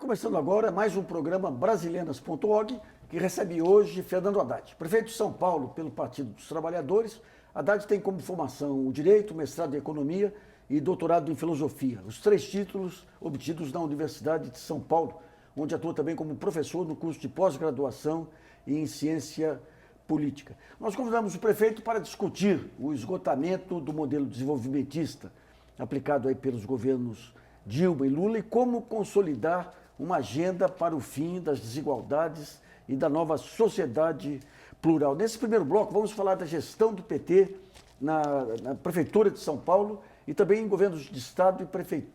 começando agora mais um programa Brasilianas.org, que recebe hoje Fernando Haddad, prefeito de São Paulo pelo Partido dos Trabalhadores. Haddad tem como formação o Direito, mestrado em Economia e doutorado em Filosofia, os 3 títulos obtidos na Universidade de São Paulo, onde atua também como professor no curso de pós-graduação em Ciência Política. Nós convidamos o prefeito para discutir o esgotamento do modelo desenvolvimentista aplicado aí pelos governos Dilma e Lula e como consolidar uma agenda para o fim das desigualdades e da nova sociedade plural. Nesse primeiro bloco, vamos falar da gestão do PT na Prefeitura de São Paulo e também em governos de Estado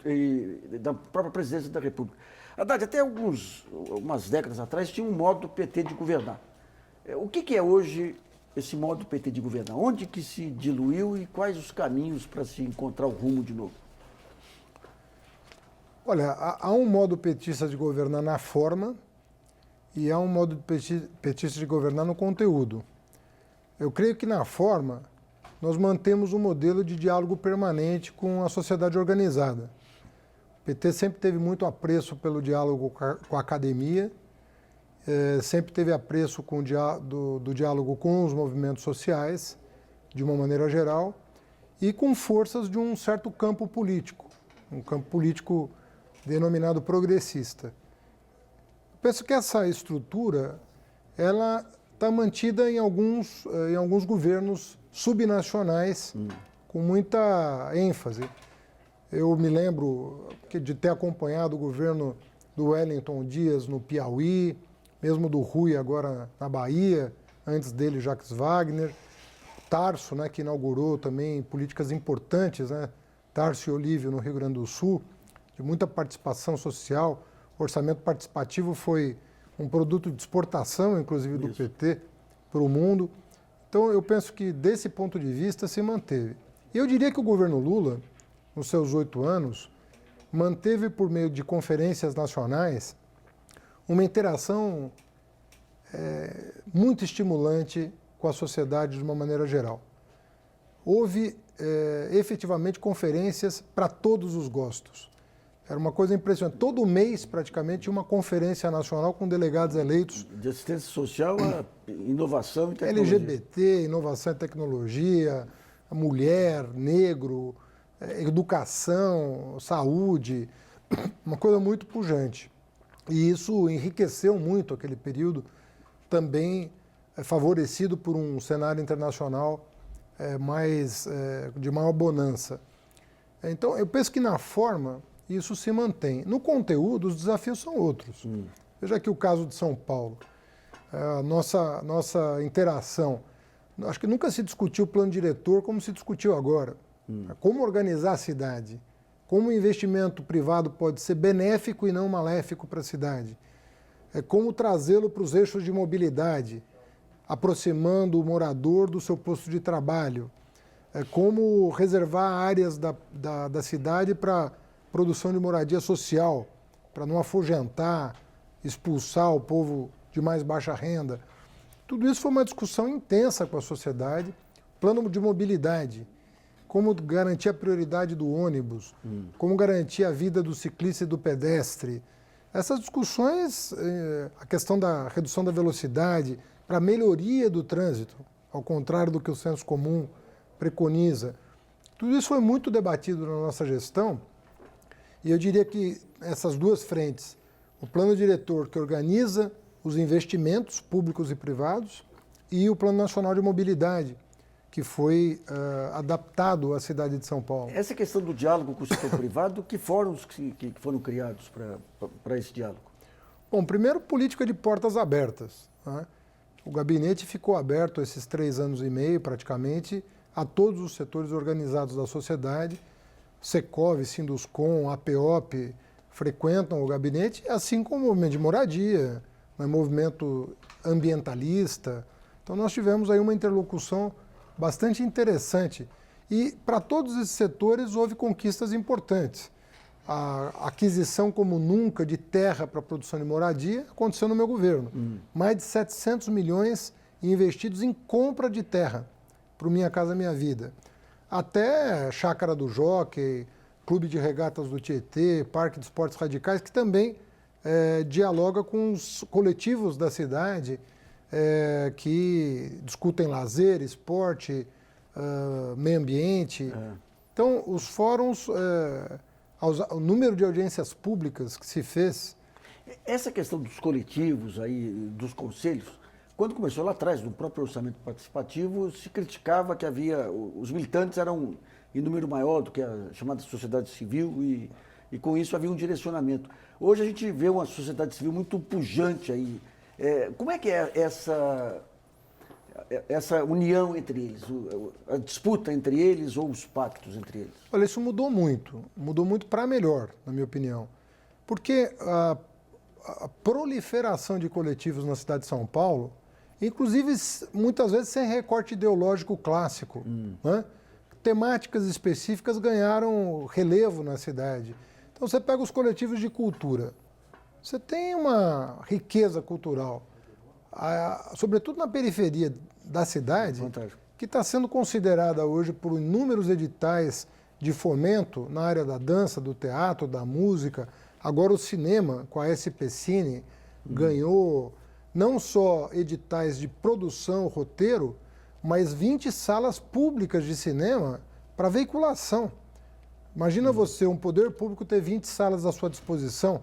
e da própria Presidência da República. Haddad, até algumas décadas atrás, tinha um modo PT de governar. O que é hoje esse modo PT de governar? Onde que se diluiu e quais os caminhos para se encontrar o rumo de novo? Olha, há um modo petista de governar na forma e há um modo petista de governar no conteúdo. Eu creio que na forma nós mantemos um modelo de diálogo permanente com a sociedade organizada. O PT sempre teve muito apreço pelo diálogo com a academia, sempre teve apreço do diálogo com os movimentos sociais, de uma maneira geral, e com forças de um certo campo político, um campo político denominado progressista. Eu penso que essa estrutura ela está mantida em alguns governos subnacionais com muita ênfase. Eu me lembro de ter acompanhado o governo do Wellington Dias no Piauí, mesmo do Rui agora na Bahia, antes dele Jacques Wagner, Tarso, né, que inaugurou também políticas importantes, né, Tarso e Olívio no Rio Grande do Sul, de muita participação social. O orçamento participativo foi um produto de exportação, inclusive, do PT para o mundo. Então, eu penso que, desse ponto de vista, se manteve. E eu diria que o governo Lula, nos seus 8 anos, manteve, por meio de conferências nacionais, uma interação muito estimulante com a sociedade de uma maneira geral. Houve, efetivamente, conferências para todos os gostos. Era uma coisa impressionante. Todo mês, praticamente, uma conferência nacional com delegados eleitos. De assistência social a inovação e tecnologia. LGBT, inovação e tecnologia, mulher, negro, educação, saúde, uma coisa muito pujante. E isso enriqueceu muito aquele período, também favorecido por um cenário internacional de maior bonança. Então, eu penso que na forma isso se mantém. No conteúdo, os desafios são outros. Veja aqui o caso de São Paulo. A nossa interação. Acho que nunca se discutiu o plano diretor como se discutiu agora. Como organizar a cidade. Como o investimento privado pode ser benéfico e não maléfico para a cidade. Como trazê-lo para os eixos de mobilidade, aproximando o morador do seu posto de trabalho. Como reservar áreas da cidade para produção de moradia social, para não afugentar, expulsar o povo de mais baixa renda. Tudo isso foi uma discussão intensa com a sociedade. Plano de mobilidade, como garantir a prioridade do ônibus, como garantir a vida do ciclista e do pedestre. Essas discussões, a questão da redução da velocidade, para a melhoria do trânsito, ao contrário do que o senso comum preconiza. Tudo isso foi muito debatido na nossa gestão. E eu diria que essas duas frentes, o plano diretor que organiza os investimentos públicos e privados e o Plano Nacional de Mobilidade, que foi adaptado à cidade de São Paulo. Essa questão do diálogo com o setor privado, que fóruns que foram criados para esse diálogo? Bom, primeiro, política de portas abertas, né? O gabinete ficou aberto esses 3 anos e meio, praticamente, a todos os setores organizados da sociedade. Secov, Sinduscom, APOP frequentam o gabinete, assim como o movimento de moradia, né, movimento ambientalista. Então, nós tivemos aí uma interlocução bastante interessante. E, para todos esses setores, houve conquistas importantes. A aquisição como nunca de terra para a produção de moradia aconteceu no meu governo. Mais de 700 milhões investidos em compra de terra para o Minha Casa Minha Vida. Até Chácara do Jockey, Clube de Regatas do Tietê, Parque de Esportes Radicais, que também dialoga com os coletivos da cidade que discutem lazer, esporte, meio ambiente. Então, os fóruns, o número de audiências públicas que se fez... Essa questão dos coletivos, aí, dos conselhos, quando começou lá atrás, no próprio orçamento participativo, se criticava que os militantes eram em número maior do que a chamada sociedade civil e com isso havia um direcionamento. Hoje a gente vê uma sociedade civil muito pujante aí. Como é que é essa união entre eles, a disputa entre eles ou os pactos entre eles? Olha, isso mudou muito para melhor, na minha opinião. Porque a proliferação de coletivos na cidade de São Paulo, inclusive muitas vezes sem recorte ideológico clássico, né? Temáticas específicas ganharam relevo na cidade. Então você pega os coletivos de cultura, você tem uma riqueza cultural, sobretudo na periferia da cidade, Fantástico. que está sendo considerada hoje por inúmeros editais de fomento na área da dança, do teatro, da música. Agora o cinema, com a SP Cine, ganhou não só editais de produção, roteiro, mas 20 salas públicas de cinema para veiculação. Imagina você, um poder público, ter 20 salas à sua disposição,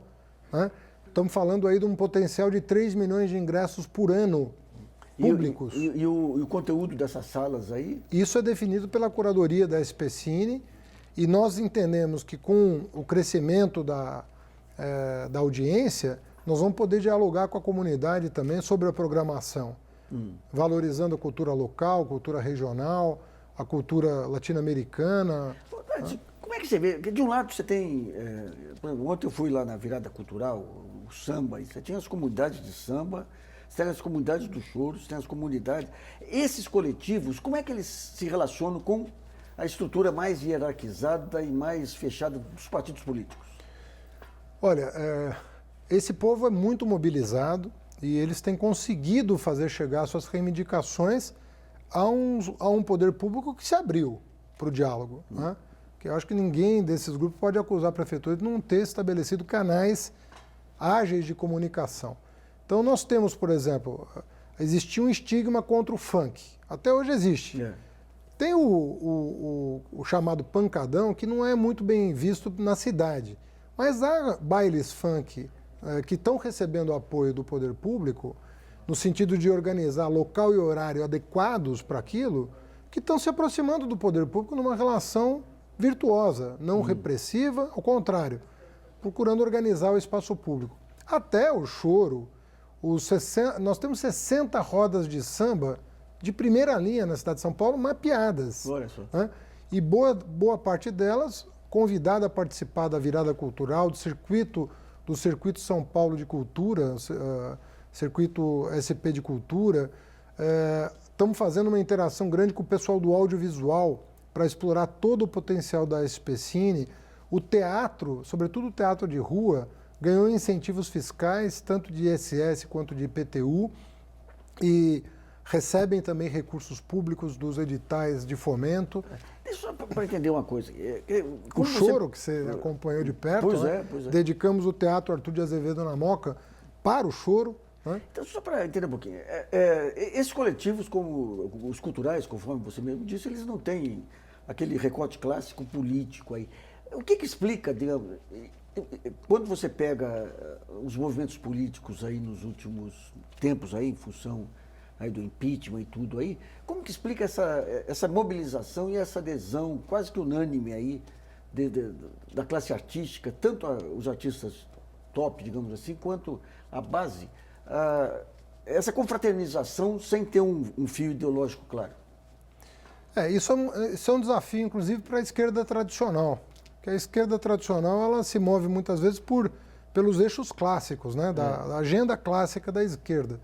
né? Estamos falando aí de um potencial de 3 milhões de ingressos por ano públicos. E o conteúdo dessas salas aí? Isso é definido pela curadoria da SP Cine e nós entendemos que com o crescimento da audiência, nós vamos poder dialogar com a comunidade também sobre a programação, valorizando a cultura local, cultura regional, a cultura latino-americana. Como é que você vê? Porque de um lado você tem, por exemplo, ontem eu fui lá na virada cultural, o samba, e você tinha as comunidades de samba, você tem as comunidades do choro, você tem as comunidades. Esses coletivos, como é que eles se relacionam com a estrutura mais hierarquizada e mais fechada dos partidos políticos? Olha, esse povo é muito mobilizado e eles têm conseguido fazer chegar suas reivindicações a um poder público que se abriu para o diálogo, né? Que eu acho que ninguém desses grupos pode acusar a prefeitura de não ter estabelecido canais ágeis de comunicação. Então nós temos, por exemplo, existia um estigma contra o funk. Até hoje existe. Tem o chamado pancadão, que não é muito bem visto na cidade. Mas há bailes funk que estão recebendo apoio do poder público, no sentido de organizar local e horário adequados para aquilo, que estão se aproximando do poder público numa relação virtuosa, não repressiva, ao contrário, procurando organizar o espaço público. Até o choro, nós temos 60 rodas de samba de primeira linha na cidade de São Paulo, mapeadas. Olha só. Né? E boa parte delas convidada a participar da virada cultural, do circuito São Paulo de Cultura, circuito SP de Cultura. Estamos fazendo uma interação grande com o pessoal do audiovisual para explorar todo o potencial da SP Cine. O teatro, sobretudo o teatro de rua, ganhou incentivos fiscais, tanto de ISS quanto de IPTU, e recebem também recursos públicos dos editais de fomento. Deixa para entender uma coisa. O choro, que você acompanhou de perto, pois né? Pois é. Dedicamos o Teatro Arthur de Azevedo na Moca para o choro. Né? Então, só para entender um pouquinho, esses coletivos, como os culturais, conforme você mesmo disse, eles não têm aquele recorte clássico político aí. O que explica, digamos, quando você pega os movimentos políticos aí nos últimos tempos aí, em função aí do impeachment e tudo aí, como que explica essa mobilização e essa adesão quase que unânime aí da classe artística, tanto os artistas top, digamos assim, quanto a base, essa confraternização sem ter um fio ideológico claro? Isso é um desafio, inclusive, para a esquerda tradicional. Porque a esquerda tradicional ela se move muitas vezes pelos eixos clássicos, né, da agenda clássica da esquerda.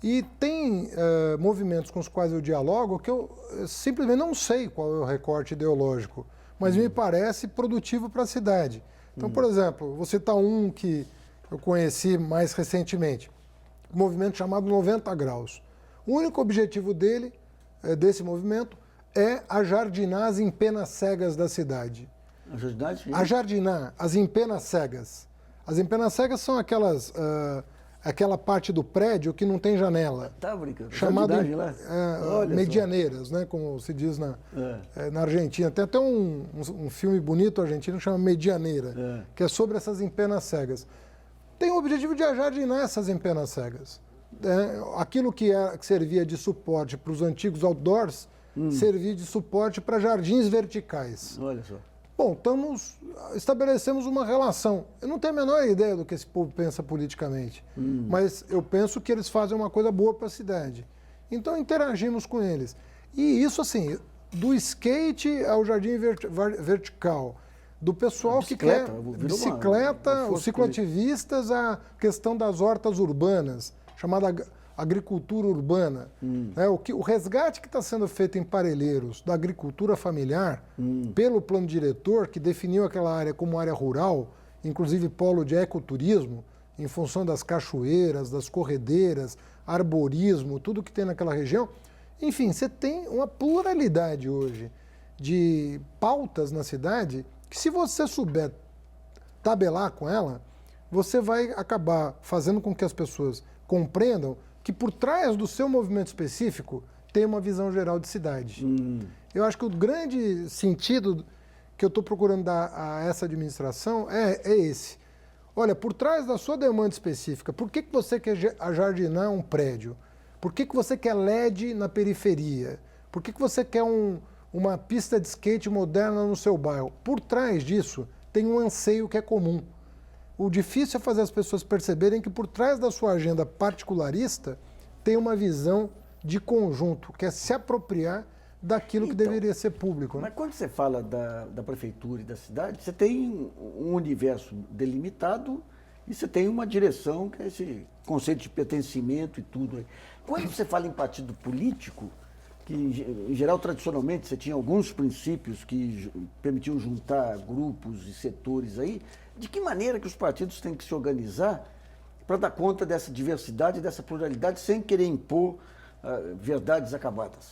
E tem movimentos com os quais eu dialogo que eu simplesmente não sei qual é o recorte ideológico, mas me parece produtivo para a cidade. Então, por exemplo, vou citar um que eu conheci mais recentemente, um movimento chamado 90 Graus. O único objetivo desse movimento, é ajardinar as empenas cegas da cidade. Ajardinar? Ajardinar as empenas cegas. As empenas cegas são aquela parte do prédio que não tem janela. Tá brincando. Chamado Lá? medianeiras, né, como se diz na Argentina. Tem até um filme bonito argentino que chama Medianeira, que é sobre essas empenas cegas. Tem o objetivo de ajardinar essas empenas cegas. Aquilo que servia de suporte para os antigos outdoors, servia de suporte para jardins verticais. Olha só. Bom, estabelecemos uma relação. Eu não tenho a menor ideia do que esse povo pensa politicamente, mas eu penso que eles fazem uma coisa boa para a cidade. Então interagimos com eles. E isso, assim, do skate ao jardim vertical, do pessoal que quer bicicleta, os cicloativistas, a questão das hortas urbanas, chamada agricultura urbana. O resgate que está sendo feito em Parelheiros da agricultura familiar, pelo plano diretor, que definiu aquela área como área rural, inclusive polo de ecoturismo, em função das cachoeiras, das corredeiras, arborismo, tudo que tem naquela região. Enfim, você tem uma pluralidade hoje de pautas na cidade que, se você souber tabelar com ela, você vai acabar fazendo com que as pessoas compreendam que por trás do seu movimento específico tem uma visão geral de cidade. Eu acho que o grande sentido que eu estou procurando dar a essa administração é esse. Olha, por trás da sua demanda específica, por que você quer ajardinar um prédio? Por que você quer LED na periferia? Por que você quer uma pista de skate moderna no seu bairro? Por trás disso tem um anseio que é comum. O difícil é fazer as pessoas perceberem que por trás da sua agenda particularista tem uma visão de conjunto, que é se apropriar daquilo que deveria ser público. Né? Mas quando você fala da prefeitura e da cidade, você tem um universo delimitado e você tem uma direção, que é esse conceito de pertencimento e tudo. Quando você fala em partido político, que em geral, tradicionalmente, você tinha alguns princípios que permitiam juntar grupos e setores aí, de que maneira que os partidos têm que se organizar para dar conta dessa diversidade, dessa pluralidade, sem querer impor verdades acabadas?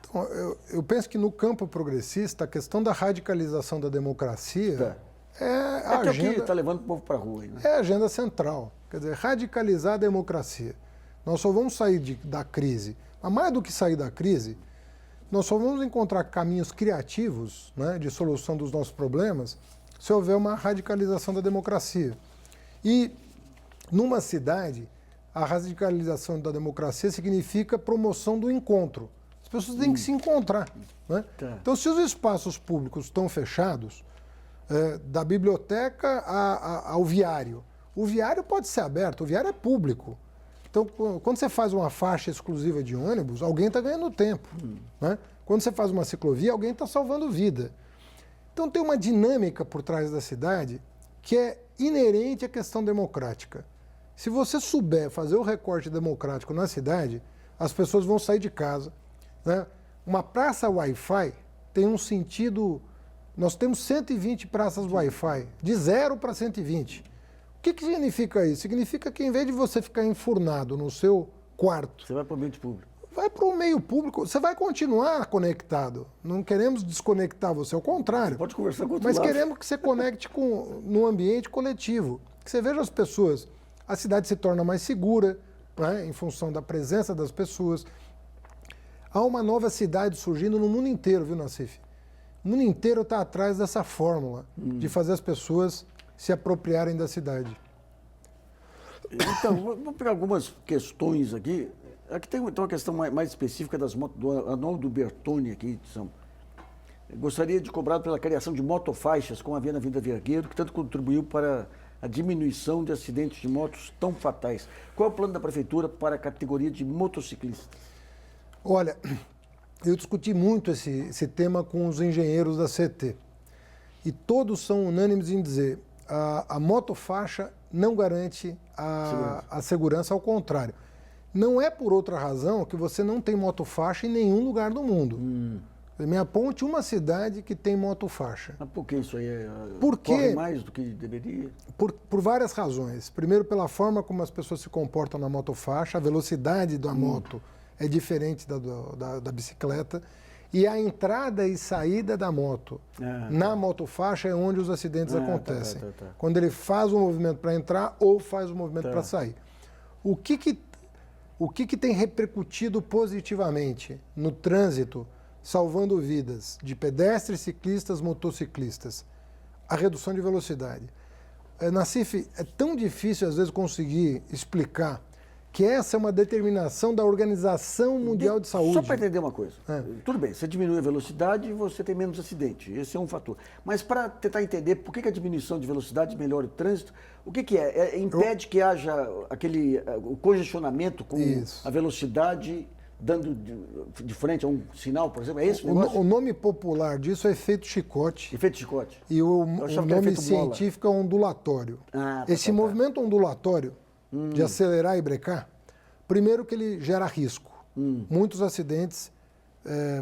Então, eu penso que no campo progressista, a questão da radicalização da democracia é a agenda... É o que está levando o povo para a rua. Né? É a agenda central. Quer dizer, radicalizar a democracia. Nós só vamos sair da crise. Mas mais do que sair da crise, nós só vamos encontrar caminhos criativos, né, de solução dos nossos problemas se houver uma radicalização da democracia. E, numa cidade, a radicalização da democracia significa promoção do encontro. As pessoas têm que se encontrar. Né? Então, se os espaços públicos estão fechados, da biblioteca ao viário, o viário pode ser aberto, o viário é público. Então, quando você faz uma faixa exclusiva de ônibus, alguém está ganhando tempo. Né? Quando você faz uma ciclovia, alguém está salvando vida. Então, tem uma dinâmica por trás da cidade que é inerente à questão democrática. Se você souber fazer o recorte democrático na cidade, as pessoas vão sair de casa. Né? Uma praça Wi-Fi tem um sentido... Nós temos 120 praças Wi-Fi, de 0 para 120. O que significa isso? Significa que, em vez de você ficar enfurnado no seu quarto... Você vai para o ambiente público. Vai para o meio público. Você vai continuar conectado. Não queremos desconectar você, ao contrário. Você pode conversar com outro Mas lado. queremos que você conecte no ambiente coletivo. Que você veja as pessoas. A cidade se torna mais segura, né, em função da presença das pessoas. Há uma nova cidade surgindo no mundo inteiro, viu, Nassif? O mundo inteiro está atrás dessa fórmula de fazer as pessoas se apropriarem da cidade. Então, vamos pegar algumas questões aqui. Aqui tem então uma questão mais específica das motos, do Arnoldo Bertoni aqui. Gostaria de cobrar pela criação de motofaixas, como havia na Avenida Vergueiro, que tanto contribuiu para a diminuição de acidentes de motos tão fatais. Qual é o plano da Prefeitura para a categoria de motociclistas? Olha, eu discuti muito esse tema com os engenheiros da CT. E todos são unânimes em dizer a motofaixa não garante a segurança, ao contrário. Não é por outra razão que você não tem motofaixa em nenhum lugar do mundo. Me aponte uma cidade que tem motofaixa. Mas por que isso aí Porque, corre mais do que deveria? Por várias razões. Primeiro, pela forma como as pessoas se comportam na motofaixa, a velocidade da moto é diferente da bicicleta. E a entrada e saída da moto na motofaixa é onde os acidentes acontecem. Quando ele faz o movimento para entrar ou faz o movimento para sair. O que tem repercutido positivamente no trânsito, salvando vidas de pedestres, ciclistas, motociclistas? A redução de velocidade. Nassif, é tão difícil às vezes conseguir explicar que essa é uma determinação da Organização Mundial de Saúde. Só para entender uma coisa. Tudo bem, você diminui a velocidade e você tem menos acidente. Esse é um fator. Mas para tentar entender por que a diminuição de velocidade melhora o trânsito, o que é? Impede que haja o congestionamento com a velocidade dando de frente a um sinal, por exemplo? É esse o negócio? O nome popular disso é efeito chicote. Efeito chicote. E o nome científico é ondulatório. Esse movimento ondulatório de acelerar e brecar, primeiro que ele gera risco. Muitos acidentes,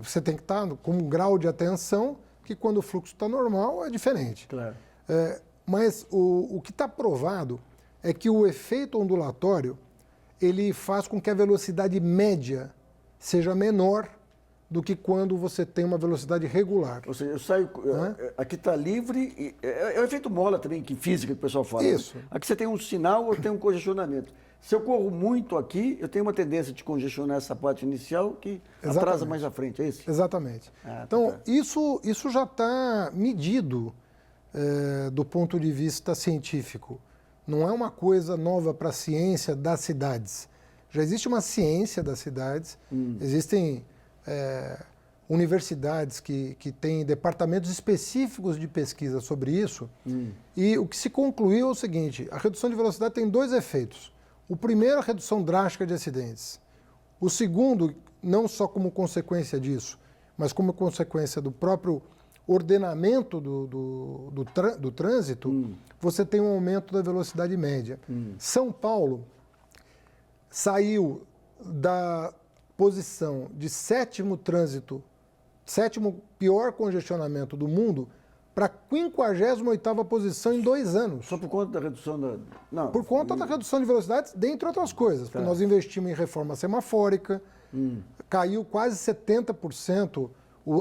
você tem que estar com um grau de atenção que quando o fluxo está normal é diferente. Claro. Mas o que está provado é que o efeito ondulatório ele faz com que a velocidade média seja menor do que quando você tem uma velocidade regular. Ou seja, eu saio, aqui está livre, é o efeito mola também, que física que o pessoal fala. Isso. Aqui você tem um sinal ou tem um congestionamento. Se eu corro muito aqui, eu tenho uma tendência de congestionar essa parte inicial que atrasa mais à frente, é isso? Exatamente. Então, isso já está medido do ponto de vista científico. Não é uma coisa nova para a ciência das cidades. Já existe uma ciência das cidades, existem universidades que têm departamentos específicos de pesquisa sobre isso, e o que se concluiu é o seguinte: a redução de velocidade tem dois efeitos. O primeiro, a redução drástica de acidentes. O segundo, não só como consequência disso, mas como consequência do próprio ordenamento do trânsito, você tem um aumento da velocidade média. São Paulo saiu da posição de sétimo pior congestionamento do mundo, para a 58ª posição em 2 anos. Só por conta da redução da... Não. Por conta da redução de velocidades, dentre outras coisas. Porque nós investimos em reforma semafórica, caiu quase 70%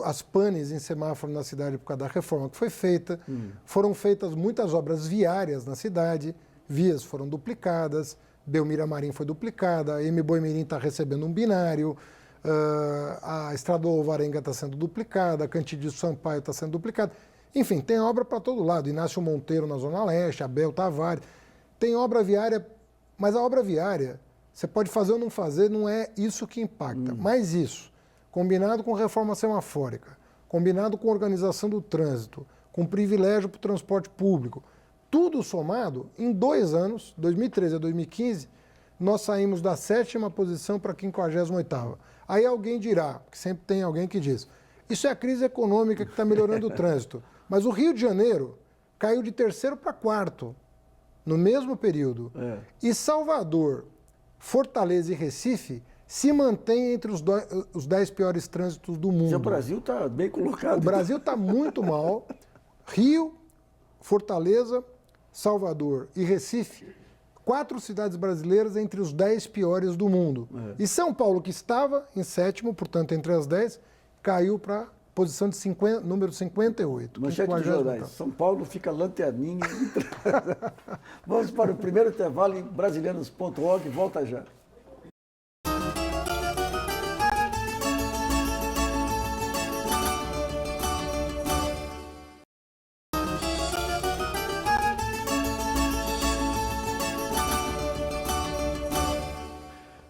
as panes em semáforo na cidade por causa da reforma que foi feita. Foram feitas muitas obras viárias na cidade, vias foram duplicadas, Belmira Marim foi duplicada, a Mboi-Mirim está recebendo um binário, a Estrada do Alvarenga está sendo duplicada, a Cantídio Sampaio está sendo duplicada. Enfim, tem obra para todo lado. Inácio Monteiro na Zona Leste, Abel Tavares. Tem obra viária, mas a obra viária, você pode fazer ou não fazer, não é isso que impacta. Mas isso, combinado com reforma semafórica, combinado com organização do trânsito, com privilégio para o transporte público, tudo somado, em 2 anos, 2013 a 2015, nós saímos da 7ª posição para a 58ª. Aí alguém dirá, que sempre tem alguém que diz, isso é a crise econômica que está melhorando o trânsito. Mas o Rio de Janeiro caiu de 3º para 4º, no mesmo período. E Salvador, Fortaleza e Recife se mantêm entre os 10 piores trânsitos do mundo. O Brasil está bem colocado. O Brasil está muito mal. Rio, Fortaleza, Salvador e Recife, 4 cidades brasileiras entre os 10 piores do mundo. E São Paulo, que estava em 7º, portanto, entre as 10, caiu para posição de número 58. Manchete dos jornais. São Paulo fica lanterninha. Vamos para o primeiro intervalo em brasilianos.org. Volta já.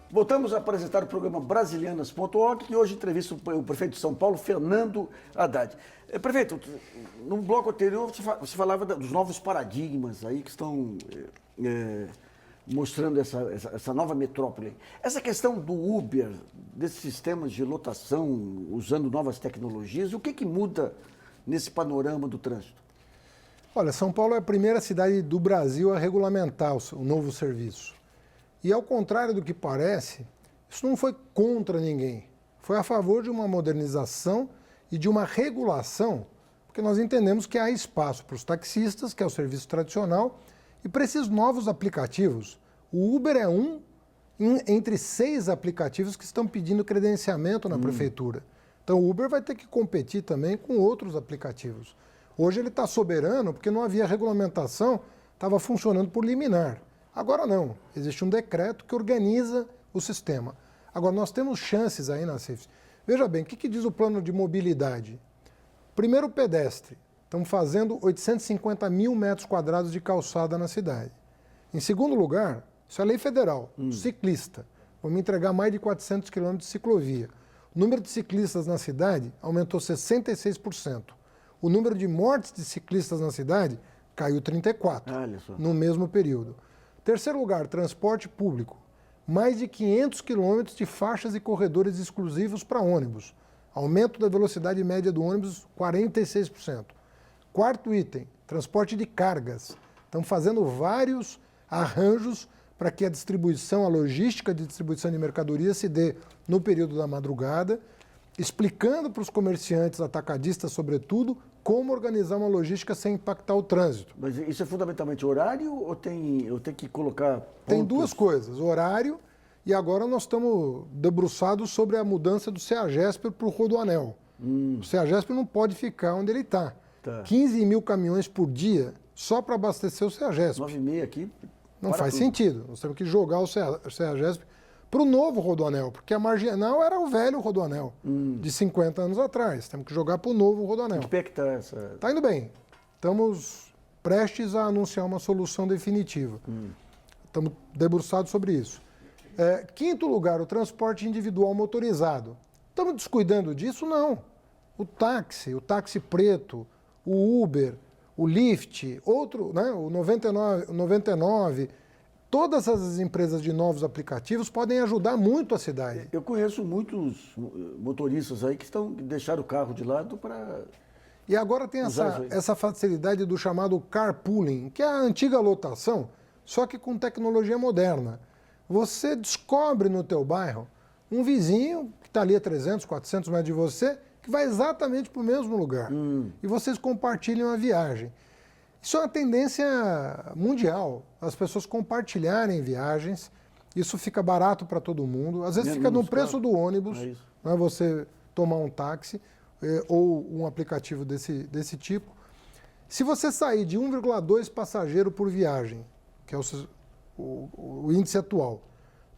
Voltamos a apresentar o programa Brasilianas.org, que hoje entrevista o prefeito de São Paulo, Fernando Haddad. Prefeito, no bloco anterior você falava dos novos paradigmas aí que estão mostrando essa nova metrópole. Essa questão do Uber, desses sistemas de lotação, usando novas tecnologias, o que muda nesse panorama do trânsito? Olha, São Paulo é a primeira cidade do Brasil a regulamentar o novo serviço. E ao contrário do que parece, isso não foi contra ninguém. Foi a favor de uma modernização e de uma regulação, porque nós entendemos que há espaço para os taxistas, que é o serviço tradicional, e para esses novos aplicativos. O Uber é entre 6 aplicativos que estão pedindo credenciamento na prefeitura. Então o Uber vai ter que competir também com outros aplicativos. Hoje ele está soberano porque não havia regulamentação, estava funcionando por liminar. Agora não, existe um decreto que organiza o sistema. Agora nós temos chances aí, Nassif. Veja bem, o que diz o plano de mobilidade? Primeiro, pedestre. Estamos fazendo 850 mil metros quadrados de calçada na cidade. Em segundo lugar, isso é lei federal, ciclista. Vamos entregar mais de 400 quilômetros de ciclovia. O número de ciclistas na cidade aumentou 66%. O número de mortes de ciclistas na cidade caiu 34% no mesmo período. Terceiro lugar, transporte público. Mais de 500 quilômetros de faixas e corredores exclusivos para ônibus. Aumento da velocidade média do ônibus, 46%. Quarto item, transporte de cargas. Estamos fazendo vários arranjos para que a distribuição, a logística de distribuição de mercadorias se dê no período da madrugada, explicando para os comerciantes atacadistas, sobretudo, como organizar uma logística sem impactar o trânsito. Mas isso é fundamentalmente horário ou tem que colocar pontos? Tem duas coisas, horário e agora nós estamos debruçados sobre a mudança do CEAGESP para o Rodoanel. O CEAGESP não pode ficar onde ele está. 15 mil caminhões por dia só para abastecer o CEAGESP. 9,5 aqui. Não faz sentido. Nós temos que jogar o CEAGESP para o novo Rodoanel, porque a marginal era o velho Rodoanel, de 50 anos atrás. Temos que jogar para o novo Rodoanel. Que pé que está essa? Está indo bem. Estamos prestes a anunciar uma solução definitiva. Estamos debruçados sobre isso. Quinto lugar, o transporte individual motorizado. Estamos descuidando disso? Não. O táxi preto, o Uber, o Lyft, outro, né, o 99, todas as empresas de novos aplicativos podem ajudar muito a cidade. Eu conheço muitos motoristas aí que deixaram o carro de lado para... E agora tem essa facilidade do chamado carpooling, que é a antiga lotação, só que com tecnologia moderna. Você descobre no teu bairro um vizinho que está ali a 300, 400 metros de você, que vai exatamente para o mesmo lugar. E vocês compartilham a viagem. Isso é uma tendência mundial, as pessoas compartilharem viagens, isso fica barato para todo mundo, às vezes fica no preço do ônibus, né, você tomar um táxi ou um aplicativo desse tipo. Se você sair de 1,2 passageiro por viagem, que é o índice atual,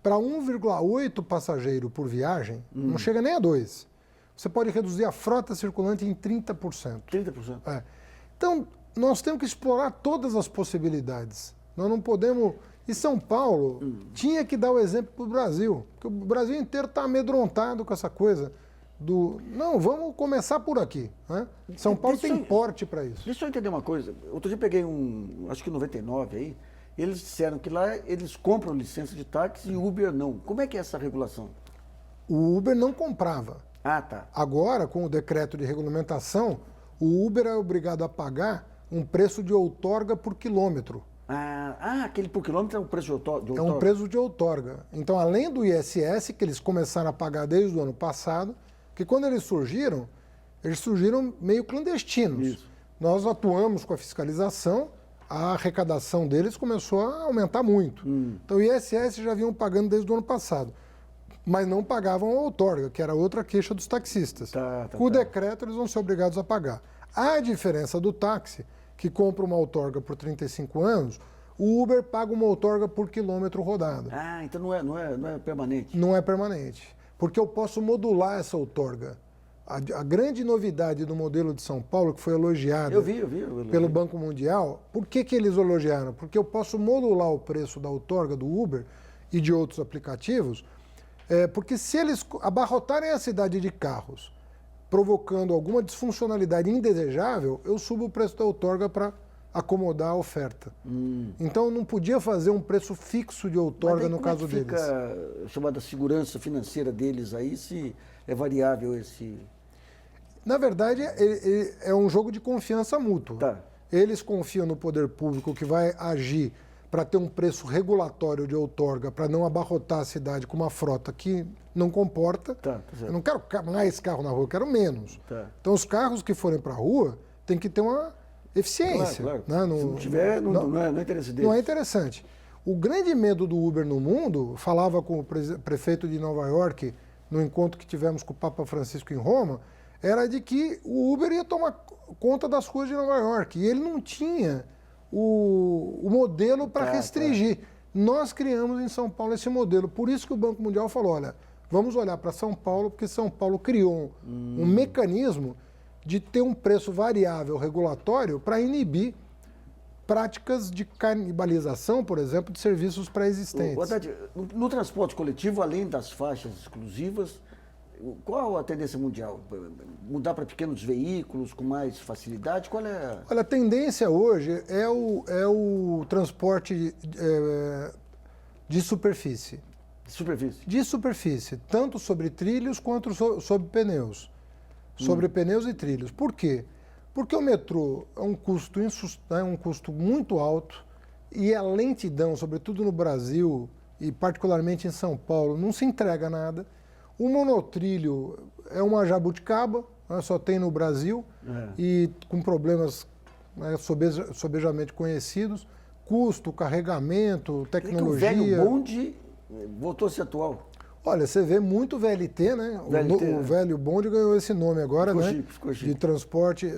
para 1,8 passageiro por viagem, não chega nem a 2. Você pode reduzir a frota circulante em 30%. 30%? Então, nós temos que explorar todas as possibilidades. Nós não podemos... E São Paulo tinha que dar o exemplo para o Brasil, porque o Brasil inteiro está amedrontado com essa coisa do... Não, vamos começar por aqui. Né? São Paulo tem porte para isso. Deixa eu entender uma coisa. Outro dia eu peguei acho que 99 aí, eles disseram que lá eles compram licença de táxi e o Uber não. Como é que é essa regulação? O Uber não comprava. Ah, tá. Agora, com o decreto de regulamentação, o Uber é obrigado a pagar um preço de outorga por quilômetro. Aquele por quilômetro é um preço de outorga? É um preço de outorga. Então, além do ISS, que eles começaram a pagar desde o ano passado, que quando eles surgiram meio clandestinos. Isso. Nós atuamos com a fiscalização, a arrecadação deles começou a aumentar muito. Então, o ISS já vinham pagando desde o ano passado. Mas não pagavam a outorga, que era outra queixa dos taxistas. Com o decreto, eles vão ser obrigados a pagar. A diferença do táxi, que compra uma outorga por 35 anos, o Uber paga uma outorga por quilômetro rodado. Então não é permanente? Não é permanente, porque eu posso modular essa outorga. A grande novidade do modelo de São Paulo, que foi elogiada eu vi. pelo Banco Mundial, por que eles elogiaram? Porque eu posso modular o preço da outorga do Uber e de outros aplicativos, porque se eles abarrotarem a cidade de carros, provocando alguma disfuncionalidade indesejável, eu subo o preço da outorga para acomodar a oferta. Então não podia fazer um preço fixo de outorga no caso deles. Mas fica a chamada segurança financeira deles aí, se é variável esse... Na verdade, é um jogo de confiança mútua. Tá. Eles confiam no poder público que vai agir para ter um preço regulatório de outorga, para não abarrotar a cidade com uma frota que não comporta. Eu não quero mais carro na rua, eu quero menos. Então, os carros que forem para a rua têm que ter uma eficiência. Claro. Né? Se não tiver, não é interesse deles. Não é interessante. O grande medo do Uber no mundo, falava com o prefeito de Nova York no encontro que tivemos com o Papa Francisco em Roma, era de que o Uber ia tomar conta das ruas de Nova York. E ele não tinha o modelo para restringir. Nós criamos em São Paulo esse modelo. Por isso que o Banco Mundial falou, olha, vamos olhar para São Paulo, porque São Paulo criou um mecanismo de ter um preço variável regulatório para inibir práticas de canibalização, por exemplo, de serviços pré-existentes. Haddad, no transporte coletivo, além das faixas exclusivas, qual a tendência mundial? Mudar para pequenos veículos com mais facilidade? Qual é? Olha, a tendência hoje é o transporte de superfície. Superfície? De superfície, tanto sobre trilhos quanto sobre pneus. Sobre pneus e trilhos. Por quê? Porque o metrô é um custo muito alto e a lentidão, sobretudo no Brasil e particularmente em São Paulo, não se entrega nada. O monotrilho é uma jabuticaba, né, só tem no Brasil e com problemas sobejamente conhecidos. Custo, carregamento, tecnologia. O velho bonde voltou a ser atual. Olha, você vê muito VLT, né? O velho bonde ganhou esse nome agora, né? Ficou chique. De transporte,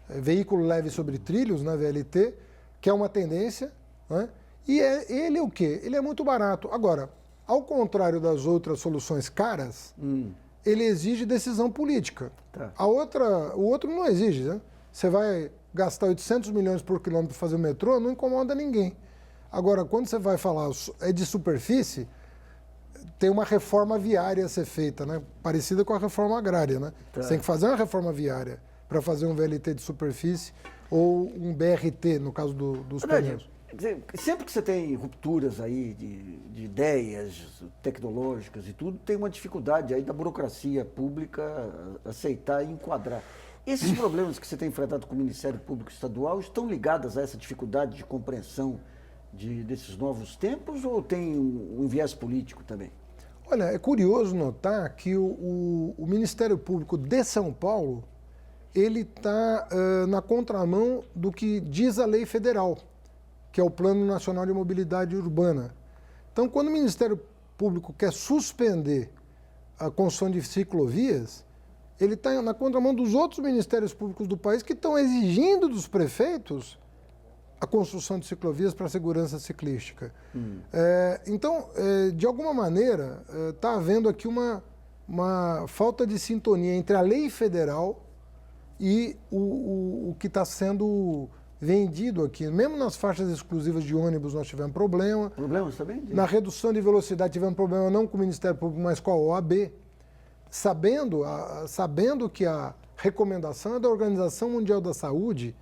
veículo leve sobre trilhos, né? VLT, que é uma tendência, né? E ele é o quê? Ele é muito barato. Agora, ao contrário das outras soluções caras, ele exige decisão política. Tá. O outro não exige, né? Você vai gastar 800 milhões por quilômetro para fazer o metrô, não incomoda ninguém. Agora, quando você vai falar de superfície, tem uma reforma viária a ser feita, né? Parecida com a reforma agrária, né? Tá. Você tem que fazer uma reforma viária para fazer um VLT de superfície ou um BRT, no caso dos pneus. Sempre que você tem rupturas aí de ideias tecnológicas e tudo, tem uma dificuldade aí da burocracia pública aceitar e enquadrar. Esses problemas que você tem enfrentado com o Ministério Público Estadual estão ligados a essa dificuldade de compreensão desses novos tempos ou tem um viés político também? Olha, é curioso notar que o Ministério Público de São Paulo, ele está na contramão do que diz a lei federal, que é o Plano Nacional de Mobilidade Urbana. Então, quando o Ministério Público quer suspender a construção de ciclovias, ele está na contramão dos outros ministérios públicos do país que estão exigindo dos prefeitos a construção de ciclovias para a segurança ciclística. Então, de alguma maneira, está havendo aqui uma falta de sintonia entre a lei federal e o que está sendo vendido aqui. Mesmo nas faixas exclusivas de ônibus nós tivemos problema. Problemas também? Na redução de velocidade tivemos problema não com o Ministério Público, mas com a OAB. Sabendo que a recomendação é da Organização Mundial da Saúde,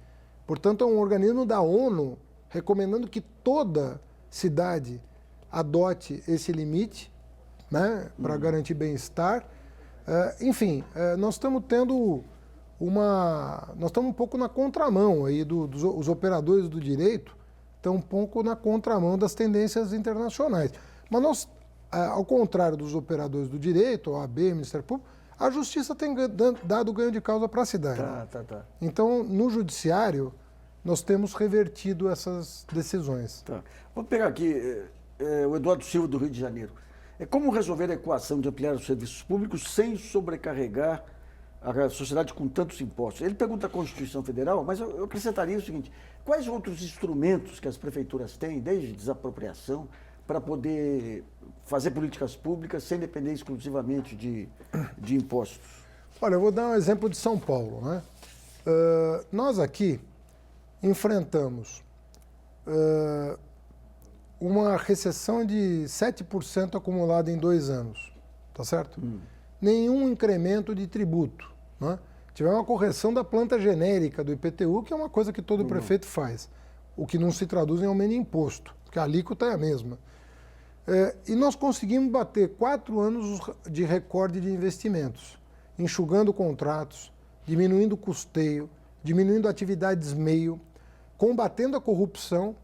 portanto, é um organismo da ONU recomendando que toda cidade adote esse limite, né, para garantir bem-estar. Enfim, nós estamos tendo nós estamos um pouco na contramão aí os operadores do direito estão um pouco na contramão das tendências internacionais. Mas nós, ao contrário dos operadores do direito, OAB, Ministério Público, a Justiça tem dado ganho de causa para a cidade. Tá. Então, no Judiciário, nós temos revertido essas decisões. Tá. Vamos pegar aqui o Eduardo Silva, do Rio de Janeiro. Como resolver a equação de ampliar os serviços públicos sem sobrecarregar a sociedade com tantos impostos? Ele pergunta a Constituição Federal, mas eu acrescentaria o seguinte: quais outros instrumentos que as prefeituras têm, desde desapropriação, para poder fazer políticas públicas sem depender exclusivamente de impostos? Olha, eu vou dar um exemplo de São Paulo, né? Nós aqui enfrentamos uma recessão de 7% acumulada em 2 anos, tá certo? Nenhum incremento de tributo, né? Tivemos uma correção da planta genérica do IPTU, que é uma coisa que todo prefeito faz, o que não se traduz em aumento de imposto, porque a alíquota é a mesma. E nós conseguimos bater 4 anos de recorde de investimentos, enxugando contratos, diminuindo o custeio, diminuindo atividades meio, combatendo a corrupção.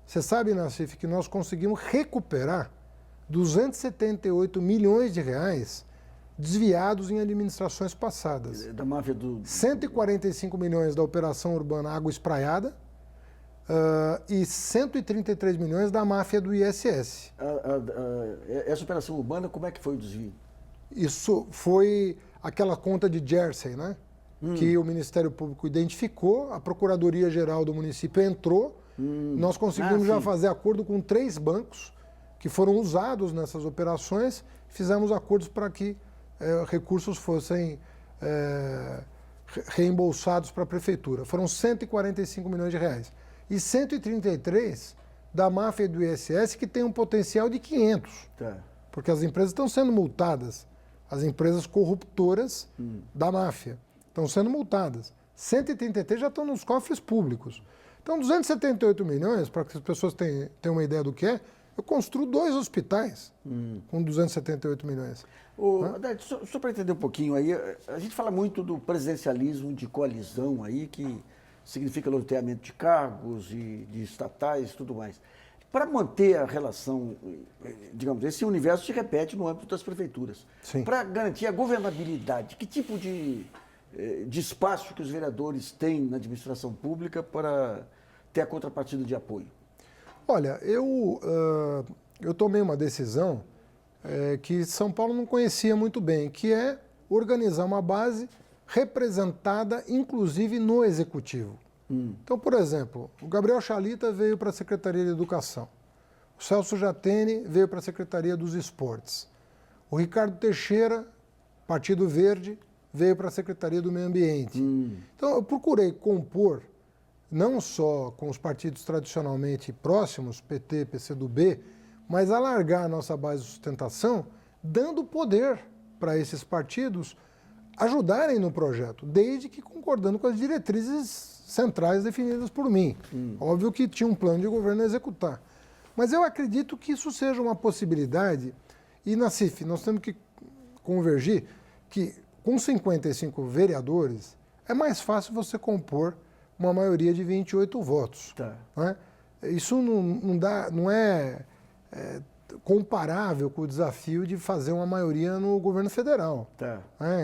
Você sabe, Nassif, que nós conseguimos recuperar 278 milhões de reais desviados em administrações passadas. Da máfia 145 milhões da Operação Urbana Água Espraiada e 133 milhões da máfia do ISS. Essa operação urbana, como é que foi o desvio? Isso foi aquela conta de Jersey, né? Que o Ministério Público identificou, a Procuradoria-Geral do município entrou, nós conseguimos já fazer acordo com 3 bancos que foram usados nessas operações, fizemos acordos para que recursos fossem reembolsados para a Prefeitura. Foram 145 milhões de reais. E 133 da máfia do ISS, que tem um potencial de 500. Tá. Porque as empresas estão sendo multadas. As empresas corruptoras da máfia estão sendo multadas. 133 já estão nos cofres públicos. Então, 278 milhões, para que as pessoas tenham uma ideia do que é, eu construo 2 hospitais com 278 milhões. Haddad, só para entender um pouquinho aí, a gente fala muito do presidencialismo de coalizão aí, que significa loteamento de cargos, de estatais e tudo mais. Para manter a relação, digamos, esse universo se repete no âmbito das prefeituras. Para garantir a governabilidade, que tipo de espaço que os vereadores têm na administração pública para ter a contrapartida de apoio? Olha, eu tomei uma decisão que São Paulo não conhecia muito bem, que é organizar uma base representada, inclusive, no Executivo. Então, por exemplo, o Gabriel Chalita veio para a Secretaria de Educação, o Celso Jatene veio para a Secretaria dos Esportes, o Ricardo Teixeira, Partido Verde, veio para a Secretaria do Meio Ambiente. Então, eu procurei compor, não só com os partidos tradicionalmente próximos, PT, PCdoB, mas alargar a nossa base de sustentação, dando poder para esses partidos ajudarem no projeto, desde que concordando com as diretrizes centrais definidas por mim. Óbvio que tinha um plano de governo a executar. Mas eu acredito que isso seja uma possibilidade, e na CIF nós temos que convergir que com 55 vereadores é mais fácil você compor uma maioria de 28 votos. Tá. Né? Isso não é comparável com o desafio de fazer uma maioria no governo federal, Tá.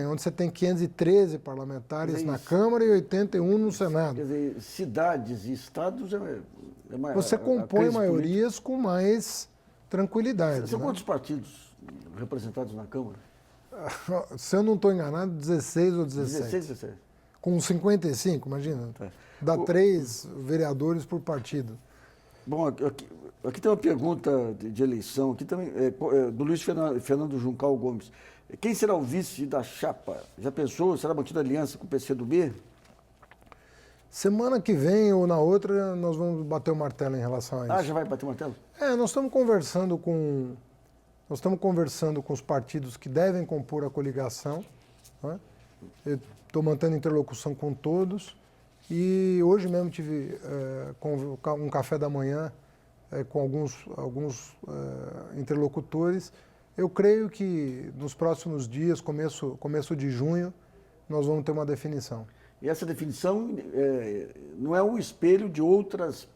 Onde você tem 513 parlamentares na Câmara e 81 no Senado. Quer dizer, cidades e estados você compõe maiorias com mais tranquilidade. São quantos partidos representados na Câmara? Se eu não estou enganado, 16 ou 17. 16, 17. Com 55, imagina. Tá. Dá 3 vereadores por partido. Bom, aqui tem uma pergunta de eleição, aqui também, do Luiz Fernando Juncal Gomes. Quem será o vice da chapa? Já pensou? Será mantida aliança com o PCdoB? Semana que vem ou na outra nós vamos bater o martelo em relação a isso. Já vai bater o martelo? Nós estamos conversando com os partidos que devem compor a coligação. Né? Eu estou mantendo interlocução com todos. E hoje mesmo tive um café da manhã com alguns interlocutores. Eu creio que nos próximos dias, começo de junho, nós vamos ter uma definição. E essa definição não é um espelho de outras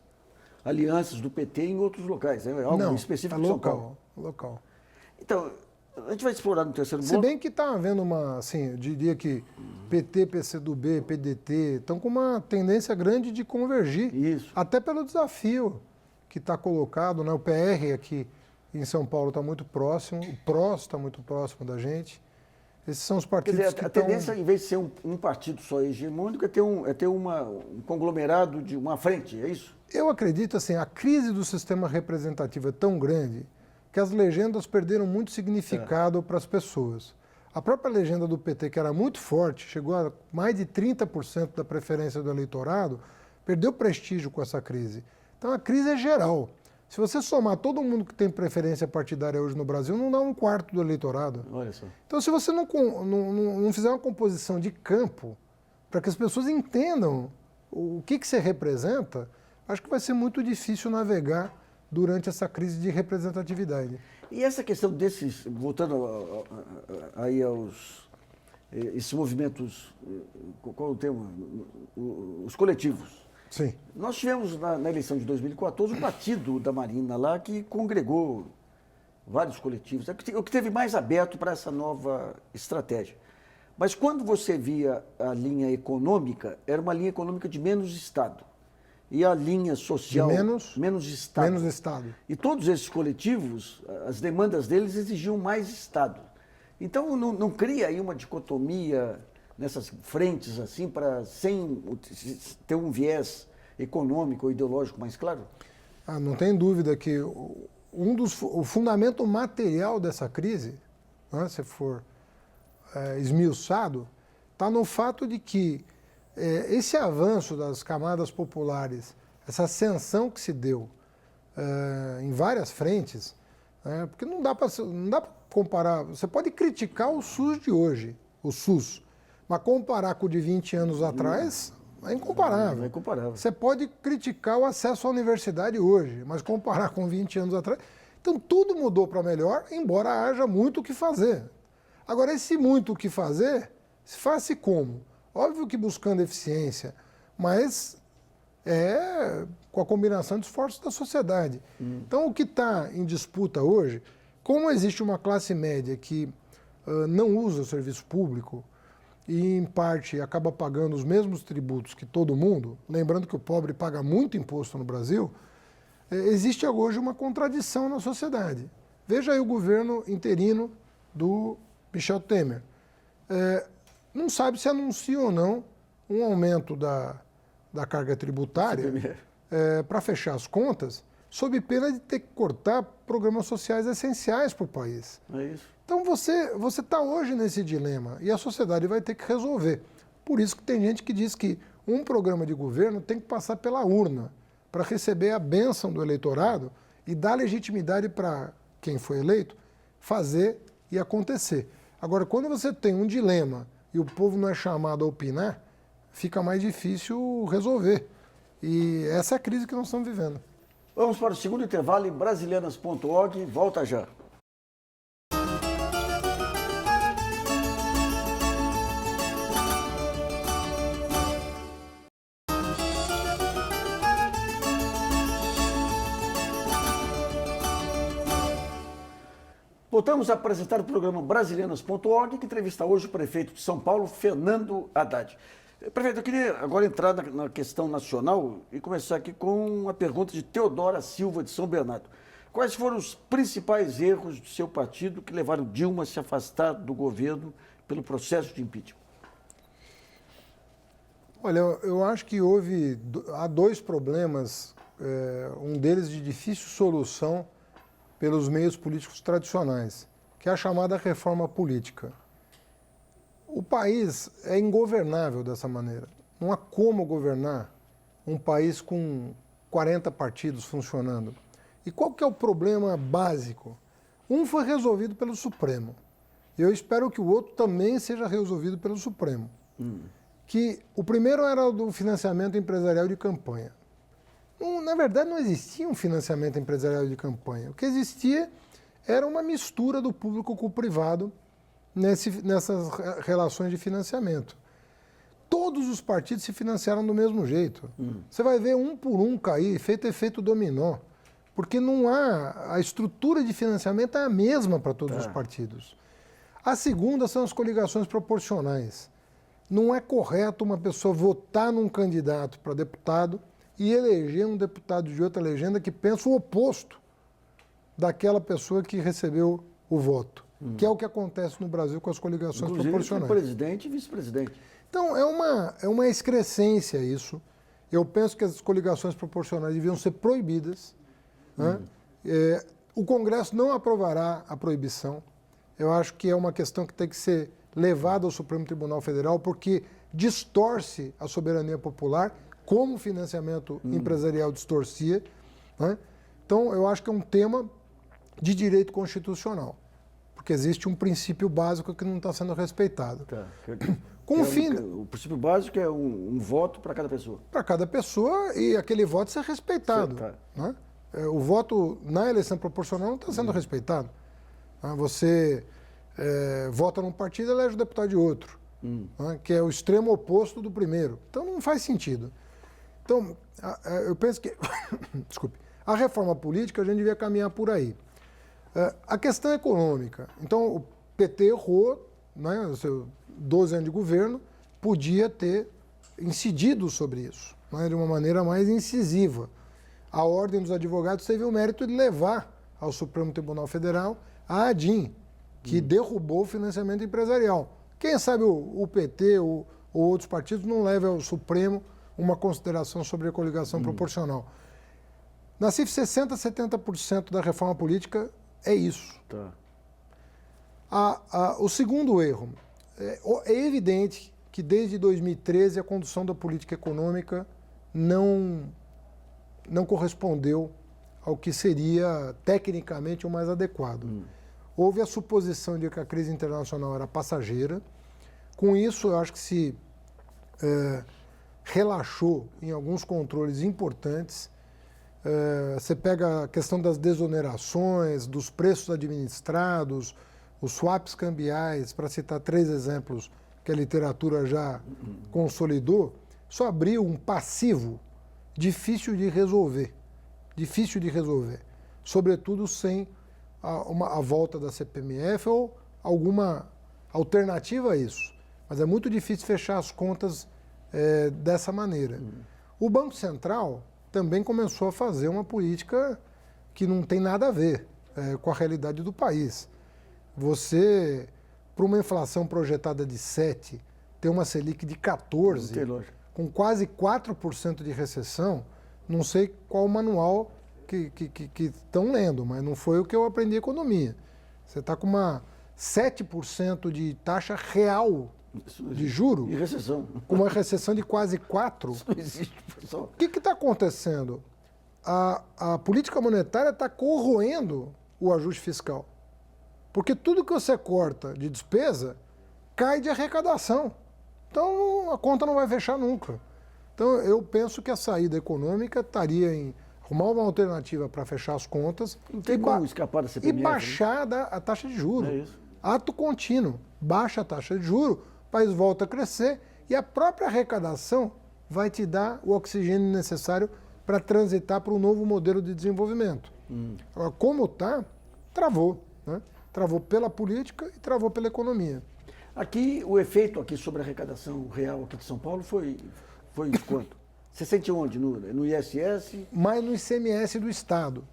alianças do PT em outros locais, é algo específico de São Paulo. Local. Então, a gente vai explorar no terceiro bloco. Se bem que está havendo eu diria que PT, PCdoB, PDT estão com uma tendência grande de convergir. Isso. Até pelo desafio que está colocado, né? O PR aqui em São Paulo está muito próximo, o PROS está muito próximo da gente. Esses são os partidos que estão... A tendência, em vez de ser um partido só hegemônico, é ter um conglomerado de uma frente, é isso? Eu acredito, a crise do sistema representativo é tão grande que as legendas perderam muito significado para as pessoas. A própria legenda do PT, que era muito forte, chegou a mais de 30% da preferência do eleitorado, perdeu prestígio com essa crise. Então a crise é geral. Se você somar todo mundo que tem preferência partidária hoje no Brasil, não dá 1/4 do eleitorado. Olha só. Então, se você não fizer uma composição de campo para que as pessoas entendam o que você representa, acho que vai ser muito difícil navegar durante essa crise de representatividade. E essa questão desses, voltando aí esses movimentos, qual é o termo? Os coletivos. Sim. Nós tivemos na eleição de 2014 o partido da Marina lá que congregou vários coletivos, o que teve mais aberto para essa nova estratégia. Mas quando você via a linha econômica, era uma linha econômica de menos Estado. E a linha social, menos Estado. Menos Estado. E todos esses coletivos, as demandas deles exigiam mais Estado. Então, não cria aí uma dicotomia nessas frentes, assim, sem ter um viés econômico ou ideológico mais claro? Não tem dúvida que o fundamento material dessa crise, né, se for esmiuçado, está no fato de que esse avanço das camadas populares, essa ascensão que se deu em várias frentes, porque não dá para comparar, você pode criticar o SUS de hoje, o SUS, mas comparar com o de 20 anos atrás é incomparável. É incomparável. Você pode criticar o acesso à universidade hoje, mas comparar com 20 anos atrás... Então, tudo mudou para melhor, embora haja muito o que fazer. Agora, esse muito o que fazer, se faz como? Óbvio que buscando eficiência, mas com a combinação de esforços da sociedade. Então, o que está em disputa hoje, como existe uma classe média que não usa o serviço público e, em parte, acaba pagando os mesmos tributos que todo mundo, lembrando que o pobre paga muito imposto no Brasil, existe hoje uma contradição na sociedade. Veja aí o governo interino do Michel Temer. Não sabe se anuncia ou não um aumento da carga tributária para fechar as contas, sob pena de ter que cortar programas sociais essenciais para o país. É isso. Então você está hoje nesse dilema e a sociedade vai ter que resolver. Por isso que tem gente que diz que um programa de governo tem que passar pela urna para receber a bênção do eleitorado e dar legitimidade para quem foi eleito fazer e acontecer. Agora, quando você tem um dilema e o povo não é chamado a opinar, fica mais difícil resolver. E essa é a crise que nós estamos vivendo. Vamos para o segundo intervalo em brasilianas.org. Volta já. Voltamos a apresentar o programa Brasilianas.org, que entrevista hoje o prefeito de São Paulo, Fernando Haddad. Prefeito, eu queria agora entrar na questão nacional e começar aqui com uma pergunta de Teodora Silva, de São Bernardo. Quais foram os principais erros do seu partido que levaram Dilma a se afastar do governo pelo processo de impeachment? Olha, eu acho que há dois problemas, um deles de difícil solução pelos meios políticos tradicionais, que é a chamada reforma política. O país é ingovernável dessa maneira. Não há como governar um país com 40 partidos funcionando. E qual que é o problema básico? Um foi resolvido pelo Supremo. E eu espero que o outro também seja resolvido pelo Supremo. Que o primeiro era o do financiamento empresarial de campanha. Na verdade, não existia um financiamento empresarial de campanha. O que existia era uma mistura do público com o privado nessas relações de financiamento. Todos os partidos se financiaram do mesmo jeito. Você vai ver um por um cair, feito efeito dominó, porque não há... A estrutura de financiamento é a mesma para todos os partidos. A segunda são as coligações proporcionais. Não é correto uma pessoa votar num candidato para deputado e eleger um deputado de outra legenda que pensa o oposto daquela pessoa que recebeu o voto, que é o que acontece no Brasil com as coligações proporcionais. Presidente e vice-presidente. Então, é uma excrescência isso. Eu penso que as coligações proporcionais deviam ser proibidas. Né? O Congresso não aprovará a proibição. Eu acho que é uma questão que tem que ser levada ao Supremo Tribunal Federal, porque distorce a soberania popular, como o financiamento empresarial distorcia. Né? Então, eu acho que é um tema de direito constitucional, porque existe um princípio básico que não está sendo respeitado. O princípio básico é um voto para cada pessoa. Para cada pessoa e aquele voto ser respeitado. Né? O voto na eleição proporcional não está sendo respeitado. Você vota num partido e elege o deputado de outro, né? Que é o extremo oposto do primeiro. Então não faz sentido. Então, eu penso que desculpe, a reforma política a gente devia caminhar por aí. A questão econômica. Então, o PT errou, né, os seus 12 anos de governo, podia ter incidido sobre isso, né, de uma maneira mais incisiva. A Ordem dos Advogados teve o mérito de levar ao Supremo Tribunal Federal a ADIM, que derrubou o financiamento empresarial. Quem sabe o PT ou outros partidos não levem ao Supremo uma consideração sobre a coligação proporcional. Na CIF, 60% a 70% da reforma política é isso. Tá. O segundo erro, é evidente que desde 2013 a condução da política econômica não correspondeu ao que seria tecnicamente o mais adequado. Houve a suposição de que a crise internacional era passageira. Com isso, eu acho que se relaxou em alguns controles importantes. Você pega a questão das desonerações, dos preços administrados, os swaps cambiais, para citar 3 exemplos que a literatura já consolidou, só abriu um passivo difícil de resolver, sobretudo sem a volta da CPMF ou alguma alternativa a isso. Mas é muito difícil fechar as contas dessa maneira. O Banco Central também começou a fazer uma política que não tem nada a ver com a realidade do país. Você, para uma inflação projetada de 7%, ter uma Selic de 14%, com quase 4% de recessão, não sei qual o manual que estão lendo, mas não foi o que eu aprendi em economia. Você está com uma 7% de taxa real de juro, e recessão. Com uma recessão de quase 4%. Isso não existe, pessoal. O que está acontecendo? A política monetária está corroendo o ajuste fiscal. Porque tudo que você corta de despesa cai de arrecadação. Então a conta não vai fechar nunca. Então eu penso que a saída econômica estaria em arrumar uma alternativa para fechar as contas. Não tem como escapar da CPMF. E baixar a taxa de juros. É isso. Ato contínuo. Baixa a taxa de juros, o país volta a crescer e a própria arrecadação vai te dar o oxigênio necessário para transitar para um novo modelo de desenvolvimento. Agora, como está, travou. Né? Travou pela política e travou pela economia. Aqui, o efeito aqui sobre a arrecadação real aqui de São Paulo foi de quanto? Você sente onde? No ISS? Mas no ICMS do Estado.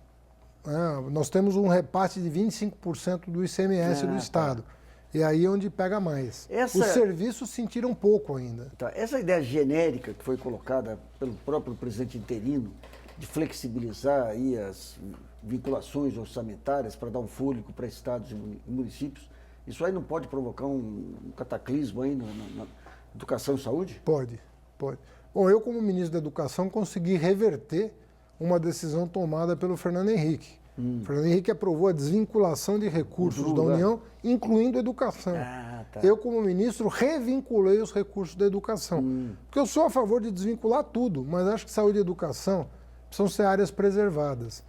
Nós temos um repasse de 25% do ICMS do Estado. Tá. E aí é onde pega mais. Os serviços sentiram um pouco ainda. Tá. Essa ideia genérica que foi colocada pelo próprio presidente interino de flexibilizar aí as vinculações orçamentárias para dar um fôlego para estados e municípios, isso aí não pode provocar um cataclismo aí na educação e saúde? Pode. Bom, eu como ministro da Educação consegui reverter uma decisão tomada pelo Fernando Henrique. O Fernando Henrique aprovou a desvinculação de recursos da União, incluindo a educação. Tá. Eu, como ministro, revinculei os recursos da educação. Porque eu sou a favor de desvincular tudo, mas acho que saúde e educação precisam ser áreas preservadas.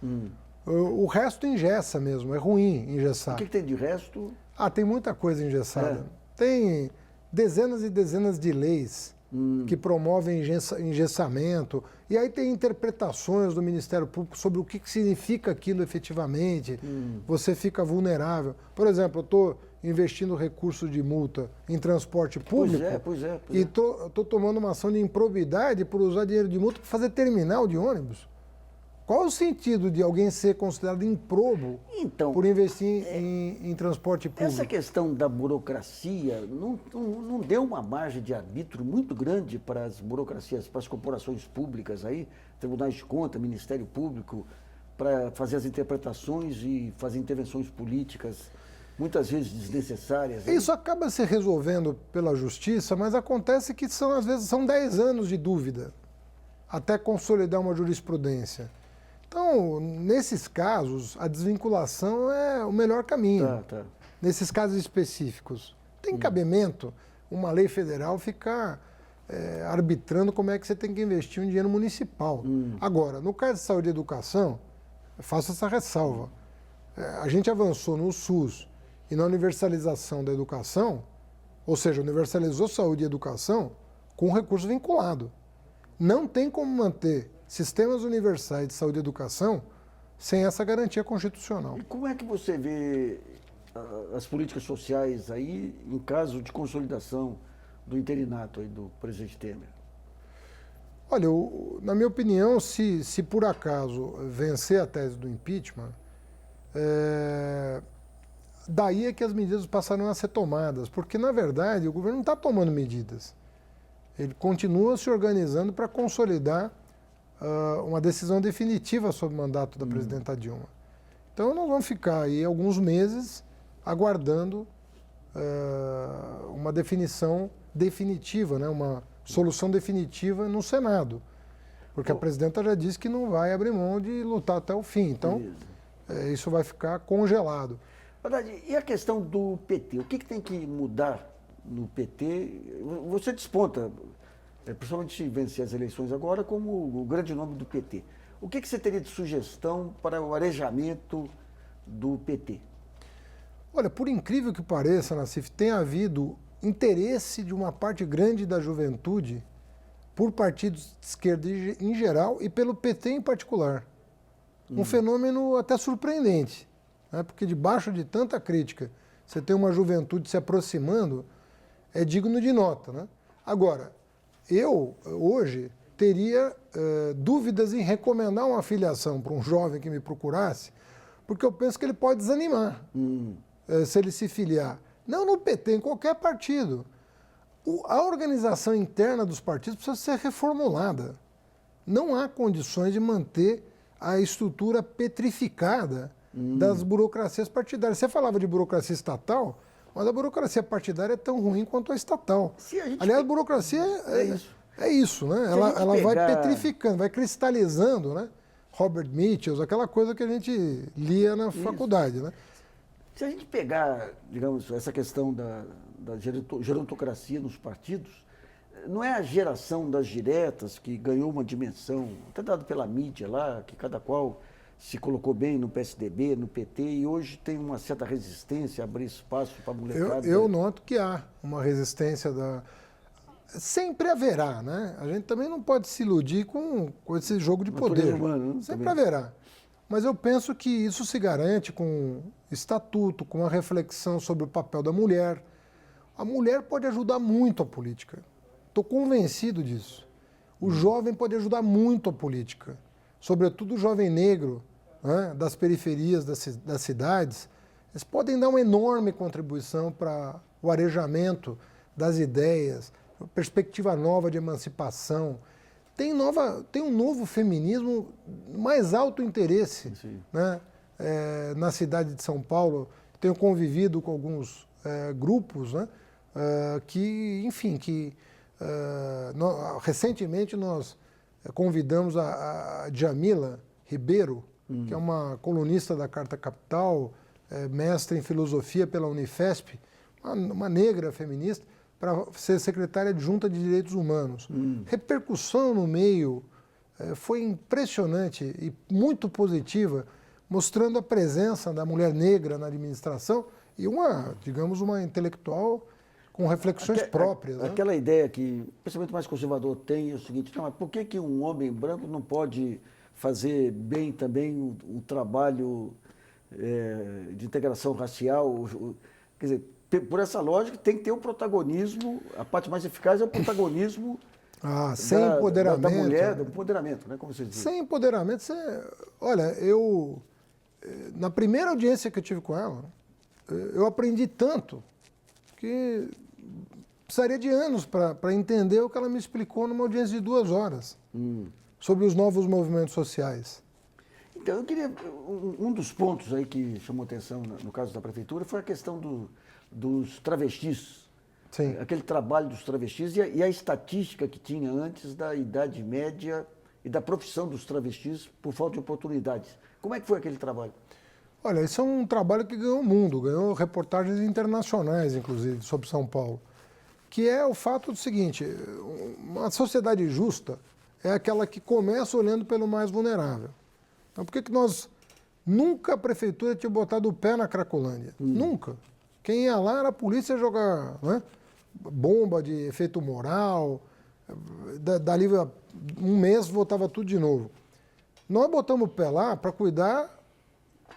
O resto engessa mesmo, é ruim engessar. O que tem de resto? Tem muita coisa engessada. Tem dezenas e dezenas de leis que promovem engessamento, e aí tem interpretações do Ministério Público sobre o que significa aquilo efetivamente, você fica vulnerável. Por exemplo, eu estou investindo recursos de multa em transporte público e estou tomando uma ação de improbidade por usar dinheiro de multa para fazer terminal de ônibus. Qual é o sentido de alguém ser considerado improbo por investir em transporte público? Essa questão da burocracia não deu uma margem de arbítrio muito grande para as burocracias, para as corporações públicas aí, tribunais de contas, Ministério Público, para fazer as interpretações e fazer intervenções políticas, muitas vezes desnecessárias. Isso acaba se resolvendo pela justiça, mas acontece que às vezes são 10 anos de dúvida até consolidar uma jurisprudência. Então, nesses casos, a desvinculação é o melhor caminho. Tá. Nesses casos específicos. Tem cabimento uma lei federal ficar arbitrando como é que você tem que investir um dinheiro municipal. Agora, no caso de saúde e educação, eu faço essa ressalva. A gente avançou no SUS e na universalização da educação, ou seja, universalizou saúde e educação com recurso vinculado. Não tem como manter sistemas universais de saúde e educação sem essa garantia constitucional. E como é que você vê as políticas sociais aí em caso de consolidação do interinato aí do presidente Temer? Olha, na minha opinião, se por acaso vencer a tese do impeachment, daí é que as medidas passaram a ser tomadas, porque, na verdade, o governo não está tomando medidas. Ele continua se organizando para consolidar uma decisão definitiva sobre o mandato da presidenta Dilma. Então, nós vamos ficar aí alguns meses aguardando uma definição definitiva, né? Uma solução definitiva no Senado. Porque a presidenta já disse que não vai abrir mão de lutar até o fim. Então, isso vai ficar congelado. Verdade. E a questão do PT? O que tem que mudar no PT? Você desponta, principalmente se vencer as eleições agora, como o grande nome do PT. O que você teria de sugestão para o arejamento do PT? Olha, por incrível que pareça, Nassif, tem havido interesse de uma parte grande da juventude por partidos de esquerda em geral e pelo PT em particular. Um fenômeno até surpreendente, né? Porque debaixo de tanta crítica, você tem uma juventude se aproximando, é digno de nota, né? Agora, eu, hoje, teria dúvidas em recomendar uma filiação para um jovem que me procurasse, porque eu penso que ele pode desanimar se ele se filiar. Não no PT, em qualquer partido. A organização interna dos partidos precisa ser reformulada. Não há condições de manter a estrutura petrificada das burocracias partidárias. Você falava de burocracia estatal, mas a burocracia partidária é tão ruim quanto a estatal. Aliás, a burocracia é isso, né? Ela vai petrificando, vai cristalizando, né? Robert Mitchell, aquela coisa que a gente lia na faculdade, né? Se a gente pegar, digamos, essa questão da gerontocracia nos partidos, não é a geração das diretas que ganhou uma dimensão, até dada pela mídia lá, que cada qual se colocou bem no PSDB, no PT, e hoje tem uma certa resistência a abrir espaço para a molecada? Eu noto que há uma resistência Sempre haverá, né? A gente também não pode se iludir com esse jogo de poder. Humano, né? Sempre haverá. Mas eu penso que isso se garante com estatuto, com a reflexão sobre o papel da mulher. A mulher pode ajudar muito a política. Estou convencido disso. O jovem pode ajudar muito a política. Sobretudo o jovem negro, né, das periferias das cidades. Eles podem dar uma enorme contribuição para o arejamento das ideias, perspectiva nova de emancipação. Tem um novo feminismo, mais alto interesse, né? Na cidade de São Paulo. Tenho convivido com alguns grupos, né? Recentemente nós convidamos a Djamila Ribeiro, que é uma colunista da Carta Capital, mestre em filosofia pela Unifesp, uma negra feminista, para ser secretária adjunta de Direitos Humanos. Repercussão no meio foi impressionante e muito positiva, mostrando a presença da mulher negra na administração e uma intelectual com reflexões próprias. Né? Aquela ideia que o pensamento mais conservador tem é o seguinte: não, mas por que um homem branco não pode fazer bem também um trabalho de integração racial? Quer dizer, por essa lógica, tem que ter um protagonismo, a parte mais eficaz é o protagonismo sem empoderamento. Da mulher, do empoderamento, né? Como você diz. Sem empoderamento, olha, na primeira audiência que eu tive com ela, eu aprendi tanto que precisaria de anos para entender o que ela me explicou numa audiência de 2 horas sobre os novos movimentos sociais. Então, eu queria... Um dos pontos aí que chamou atenção no caso da prefeitura foi a questão dos travestis. Sim. Aquele trabalho dos travestis e a estatística que tinha antes da idade média e da profissão dos travestis por falta de oportunidades. Como é que foi aquele trabalho? Olha, isso é um trabalho que ganhou o mundo, ganhou reportagens internacionais, inclusive, sobre São Paulo, que é o fato do seguinte: uma sociedade justa é aquela que começa olhando pelo mais vulnerável. Então, por que nunca a prefeitura tinha botado o pé na Cracolândia? Nunca. Quem ia lá era a polícia jogar, né, bomba de efeito moral, dali um mês voltava tudo de novo. Nós botamos o pé lá para cuidar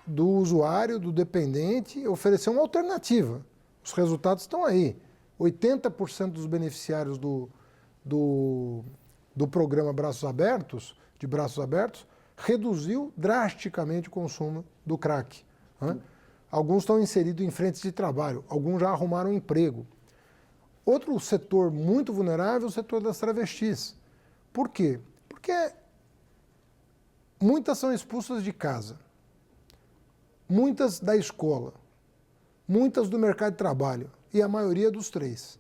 do usuário, do dependente, oferecer uma alternativa. Os resultados estão aí. 80% dos beneficiários do programa de Braços Abertos, reduziu drasticamente o consumo do crack. Né? Alguns estão inseridos em frentes de trabalho, alguns já arrumaram emprego. Outro setor muito vulnerável é o setor das travestis. Por quê? Porque muitas são expulsas de casa, muitas da escola, muitas do mercado de trabalho, e a maioria dos três,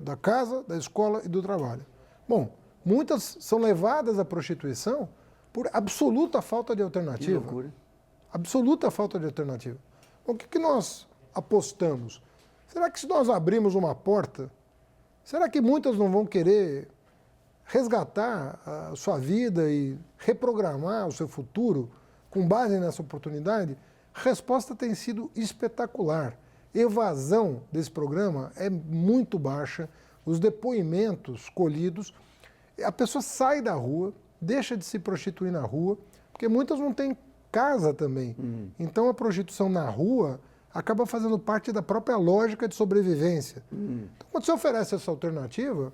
da casa, da escola e do trabalho. Bom, muitas são levadas à prostituição por absoluta falta de alternativa. Que loucura. Absoluta falta de alternativa. O que nós apostamos? Será que se nós abrirmos uma porta, será que muitas não vão querer resgatar a sua vida e reprogramar o seu futuro com base nessa oportunidade? A resposta tem sido espetacular. Evasão desse programa é muito baixa, os depoimentos colhidos, a pessoa sai da rua, deixa de se prostituir na rua, porque muitas não têm casa também. Então a prostituição na rua acaba fazendo parte da própria lógica de sobrevivência. Então, quando você oferece essa alternativa,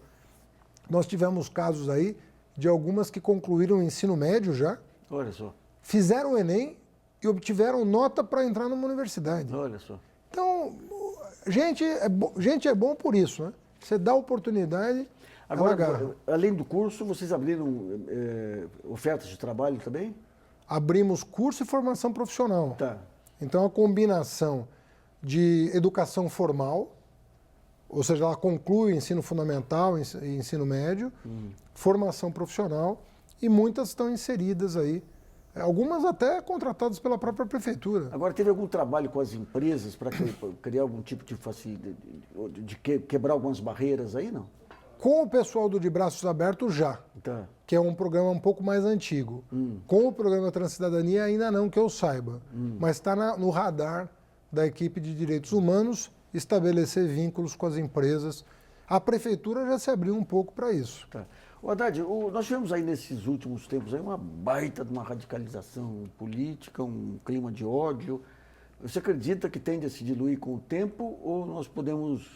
nós tivemos casos aí de algumas que concluíram o ensino médio já, Olha só, fizeram o Enem e obtiveram nota para entrar numa universidade. olha só. Então, gente é bom por isso, né? Você dá oportunidade, ela agarra. Agora, além do curso, vocês abriram ofertas de trabalho também? Abrimos curso e formação profissional. Tá. Então, a combinação de educação formal, ou seja, ela conclui ensino fundamental e ensino médio, formação profissional, e muitas estão inseridas aí, algumas até contratadas pela própria prefeitura. Agora, teve algum trabalho com as empresas para criar algum tipo de facilidade, de quebrar algumas barreiras aí, não? Com o pessoal do De Braços Abertos, já. Tá. Que é um programa um pouco mais antigo. Com o programa Transcidadania, ainda não que eu saiba, mas está no radar da equipe de direitos humanos estabelecer vínculos com as empresas. A prefeitura já se abriu um pouco para isso. Tá. O Haddad, nós tivemos aí nesses últimos tempos aí uma baita de uma radicalização política, um clima de ódio. Você acredita que tende a se diluir com o tempo ou nós podemos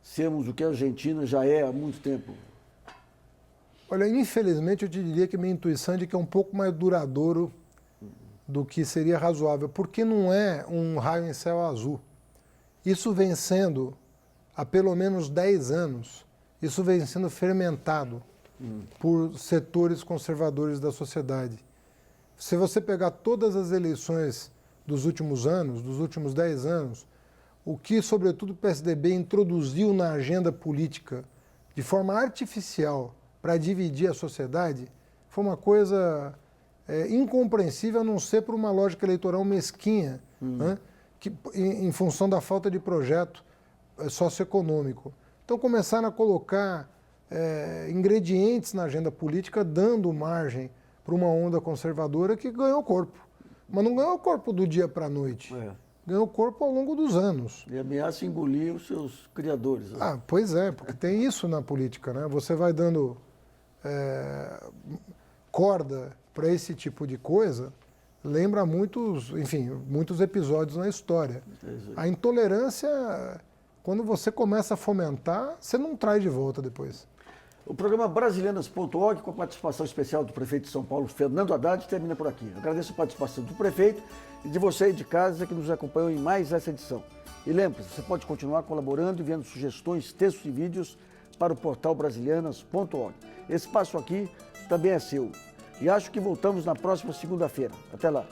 sermos o que a Argentina já é há muito tempo? Olha, infelizmente eu te diria que minha intuição é de que é um pouco mais duradouro do que seria razoável, porque não é um raio em céu azul. Isso vem sendo, há pelo menos 10 anos, isso vem sendo fermentado por setores conservadores da sociedade. Se você pegar todas as eleições dos últimos anos, dos últimos 10 anos, o que, sobretudo, o PSDB introduziu na agenda política de forma artificial para dividir a sociedade foi uma coisa incompreensível, a não ser por uma lógica eleitoral mesquinha, né, que, em função da falta de projeto socioeconômico. Então começaram a colocar ingredientes na agenda política, dando margem para uma onda conservadora que ganhou corpo. Mas não ganhou corpo do dia para a noite. Ganhou corpo ao longo dos anos. E ameaça engolir os seus criadores. Né? Ah, pois é, porque tem isso na política, né? Você vai dando corda para esse tipo de coisa, lembra muitos episódios na história. A intolerância, quando você começa a fomentar, você não traz de volta depois. O programa Brasilianas.org, com a participação especial do prefeito de São Paulo, Fernando Haddad, termina por aqui. Agradeço a participação do prefeito e de você aí de casa que nos acompanhou em mais essa edição. E lembre-se, você pode continuar colaborando, enviando sugestões, textos e vídeos para o portal Brasilianas.org. Esse espaço aqui também é seu. E acho que voltamos na próxima segunda-feira. Até lá.